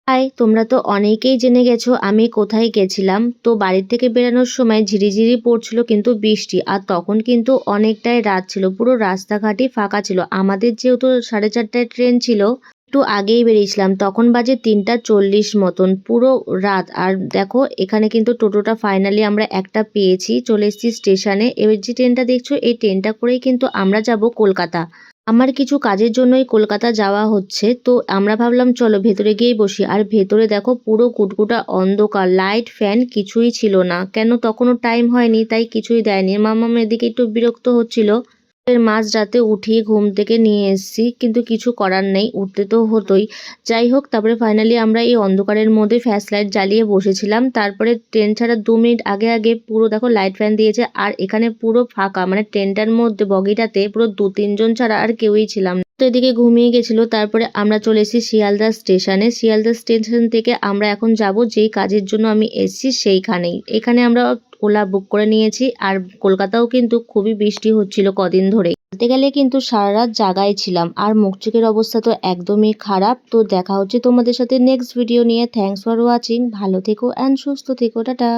High, তোমরা তো অনেকেই জেনে গেছো আমি কোথায় গেছিলাম। তো বাড়ি থেকে বেরানোর সময় ঝিরিঝিরি পড়ছিল কিন্তু বৃষ্টি, আর তখন কিন্তু অনেকটাই রাত ছিল, পুরো রাস্তাঘাটই ফাঁকা ছিল। আমাদের যেহেতু 4:30টায় ট্রেন ছিল, একটু আগেই বেরিয়েছিলাম, তখন বাজে 3:40 মতন, পুরো রাত। আর দেখো এখানে কিন্তু টোটোটা ফাইনালি আমরা একটা পেয়েছি, চলে এসেছি স্টেশনে। এবার যে ট্রেনটা দেখছো এই ট্রেনটা করেই কিন্তু আমরা যাব কলকাতা। আমার কিছু কাজের জন্যই কলকাতা যাওয়া হচ্ছে, তো আমরা ভাবলাম চলো ভেতরে গিয়েই বসি। আর ভেতরে দেখো পুরো কুটকুটা অন্ধকার, লাইট ফ্যান কিছুই ছিল না। কেন, তখনও টাইম হয়নি তাই কিছুই দেয়নি। মাম্মাম এদিকে একটু বিরক্ত হচ্ছিল। এর মাঝরাতে উঠিয়ে ঘুম থেকে নিয়ে এসেছি, কিন্তু কিছু করার নেই, উঠতে তো হতোই। যাই হোক, তারপরে ফাইনালি আমরা এই অন্ধকারের মধ্যে ফ্ল্যাশ লাইট জ্বালিয়ে বসেছিলাম। তারপরে ট্রেন ছাড়ার 2 মিনিট আগে আগে পুরো দেখো লাইট ফ্যান দিয়েছে, আর এখানে পুরো ফাঁকা, মানে ট্রেনটার মধ্যে বগিটাতে পুরো 2-3 জন ছাড়া আর কেউই ছিলাম না। তো এদিকে ঘুমিয়ে গেছিল। তারপরে আমরা চলে এসেছি শিয়ালদা স্টেশনে। শিয়ালদা স্টেশন থেকে আমরা এখন যাব যেই কাজের জন্য আমি এসেছি সেইখানেই। এখানে আমরা ওলা বুক করে নিয়েছি। আর কলকাতাও কিন্তু খুবই বৃষ্টি হচ্ছিল কদিন ধরে, বলতে গেলে কিন্তু সারা রাত জাগাই ছিলাম। আর মুখ চোখের অবস্থা তো একদমই খারাপ। তো দেখা হচ্ছে তোমাদের সাথে নেক্সট ভিডিও নিয়ে। থ্যাঙ্কস ফর ওয়াচিং, ভালো থেকো অ্যান্ড সুস্থ থেকো, টাটা।